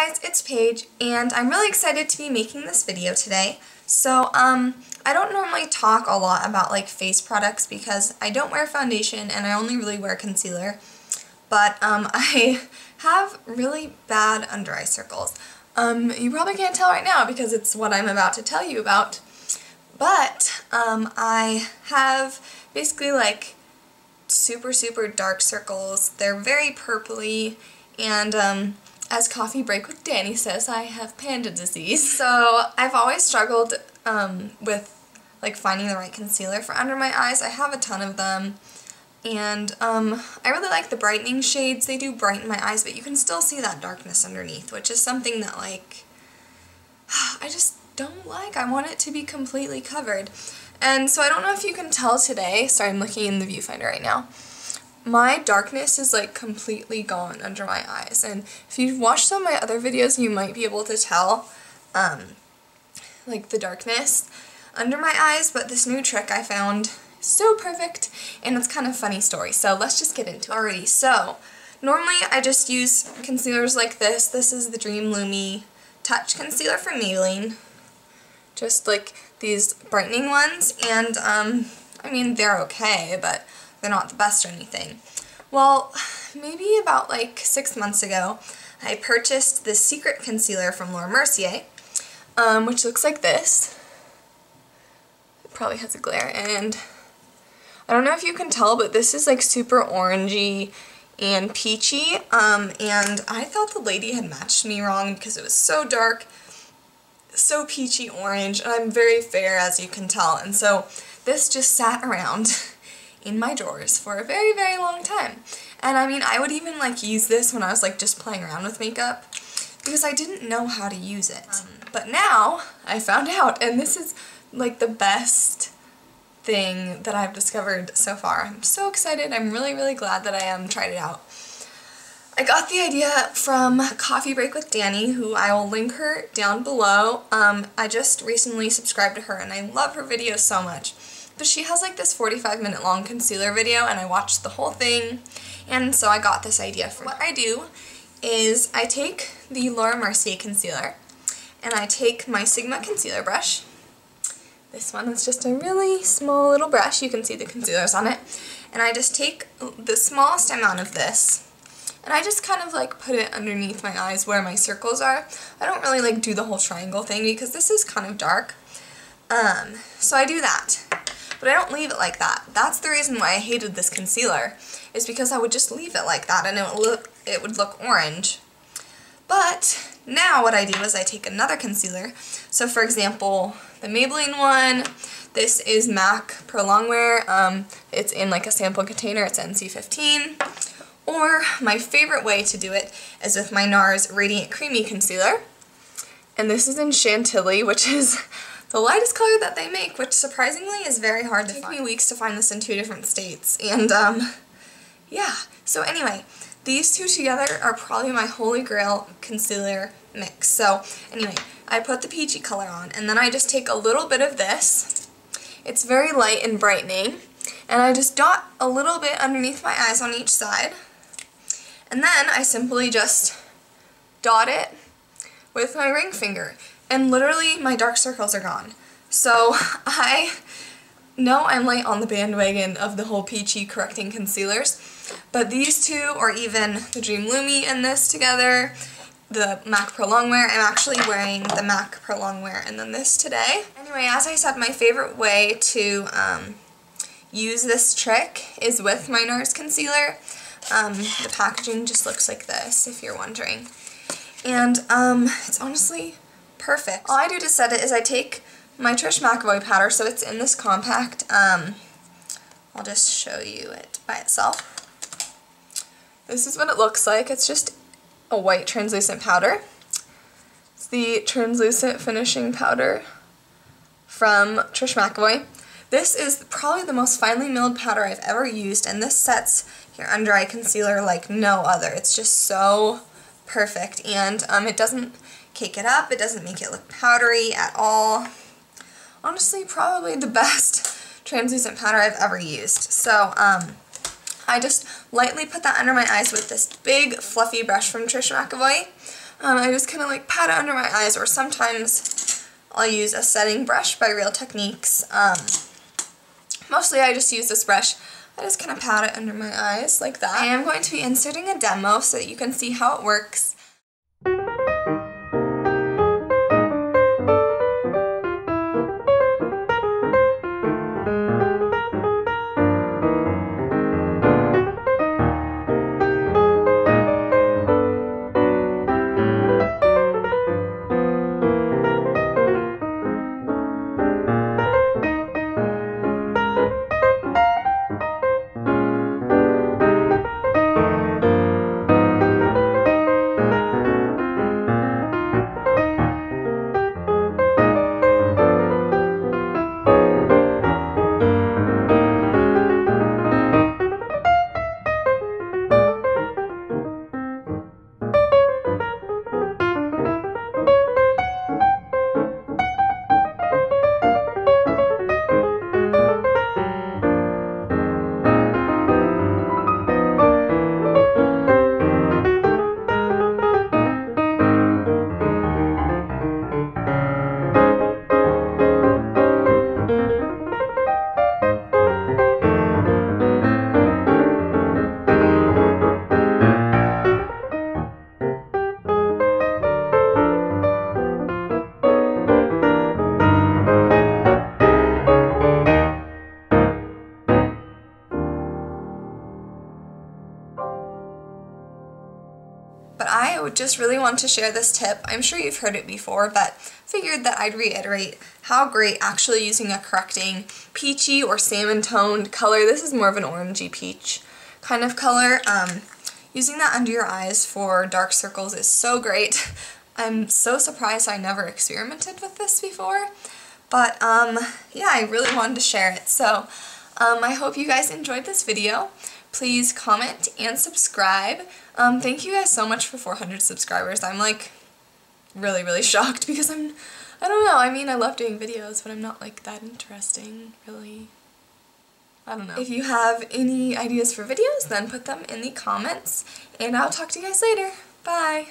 guys, it's Paige, and I'm really excited to be making this video today. So, I don't normally talk a lot about like face products because I don't wear foundation and I only really wear concealer. But, I have really bad under eye circles. You probably can't tell right now because it's what I'm about to tell you about. But, I have basically like super dark circles. They're very purpley, and as Coffee Break with Danny says, I have panda disease. So I've always struggled with like finding the right concealer for under my eyes. I have a ton of them, and I really like the brightening shades. They do brighten my eyes, but you can still see that darkness underneath, which is something that like I just don't like. I want it to be completely covered. And so I don't know if you can tell today, sorry, I'm looking in the viewfinder right now, my darkness is like completely gone under my eyes. And if you've watched some of my other videos, you might be able to tell like the darkness under my eyes, but this new trick I found is so perfect, and it's kind of a funny story. So let's just get into it already. So normally I just use concealers like this. This is the Dream Lumi Touch Concealer from Maybelline. Just like these brightening ones, and I mean, they're okay, but they're not the best or anything. Well, maybe about like 6 months ago, I purchased this secret concealer from Mercier, which looks like this. It probably has a glare, and I don't know if you can tell, but this is like super orangey and peachy, and I thought the lady had matched me wrong because it was so dark, so peachy orange, and I'm very fair, as you can tell, and so this just sat around in my drawers for a very long time. And I mean, I would even like use this when I was like just playing around with makeup because I didn't know how to use it. But now I found out, and this is like the best thing that I've discovered so far. I'm so excited. I'm really glad that I tried it out. I got the idea from Coffee Break with Danny, who I will link her down below. I just recently subscribed to her and I love her videos so much. But she has like this 45-minute long concealer video, and I watched the whole thing, and so I got this idea from her. What I do is I take the Mercier concealer and I take my Sigma concealer brush. This one is just a really small little brush. You can see the concealers on it. And I just take the smallest amount of this, and I just kind of like put it underneath my eyes where my circles are. I don't really like do the whole triangle thing because this is kind of dark. So I do that. But I don't leave it like that. That's the reason why I hated this concealer, is because I would just leave it like that and it would look orange. But now what I do is I take another concealer. So for example, the Maybelline one, this is MAC Pro Longwear. It's in like a sample container, it's NC15. Or my favorite way to do it is with my Nars Radiant Creamy Concealer. And this is in Chantilly, which is the lightest color that they make, which surprisingly is very hard to find. It took me weeks to find this in 2 different states, and yeah. So anyway, these two together are probably my holy grail concealer mix. So anyway, I put the peachy color on, and then I just take a little bit of this. It's very light and brightening, and I just dot a little bit underneath my eyes on each side, and then I simply just dot it with my ring finger. And literally, my dark circles are gone. So I know I'm late on the bandwagon of the whole peachy correcting concealers, but these two, or even the Dream Lumi and this together, the MAC Pro Longwear, I'm actually wearing the MAC Pro Longwear and then this today. Anyway, as I said, my favorite way to use this trick is with my Nars Concealer. The packaging just looks like this, if you're wondering. And it's honestly perfect. All I do to set it is I take my Trish McEvoy powder, so it's in this compact. I'll just show you it by itself. This is what it looks like. It's just a white translucent powder. It's the translucent finishing powder from Trish McEvoy. This is probably the most finely milled powder I've ever used, and this sets your under eye concealer like no other. It's just so perfect, and it doesn't cake it up, it doesn't make it look powdery at all. Honestly, probably the best translucent powder I've ever used. So I just lightly put that under my eyes with this big fluffy brush from Trish McEvoy. I just kind of like pat it under my eyes, or sometimes I'll use a setting brush by Real Techniques. Mostly I just use this brush. I just kind of pat it under my eyes like that. I am going to be inserting a demo so that you can see how it works. But I would just really want to share this tip. I'm sure you've heard it before, but figured that I'd reiterate how great actually using a correcting peachy or salmon toned color, this is more of an orangey peach kind of color, using that under your eyes for dark circles is so great. I'm so surprised I never experimented with this before, but yeah, I really wanted to share it. So I hope you guys enjoyed this video. Please comment and subscribe. Thank you guys so much for 400 subscribers. I'm like really shocked because I don't know, I mean I love doing videos, but I'm not like that interesting, really. I don't know. If you have any ideas for videos, then put them in the comments, and I'll talk to you guys later. Bye!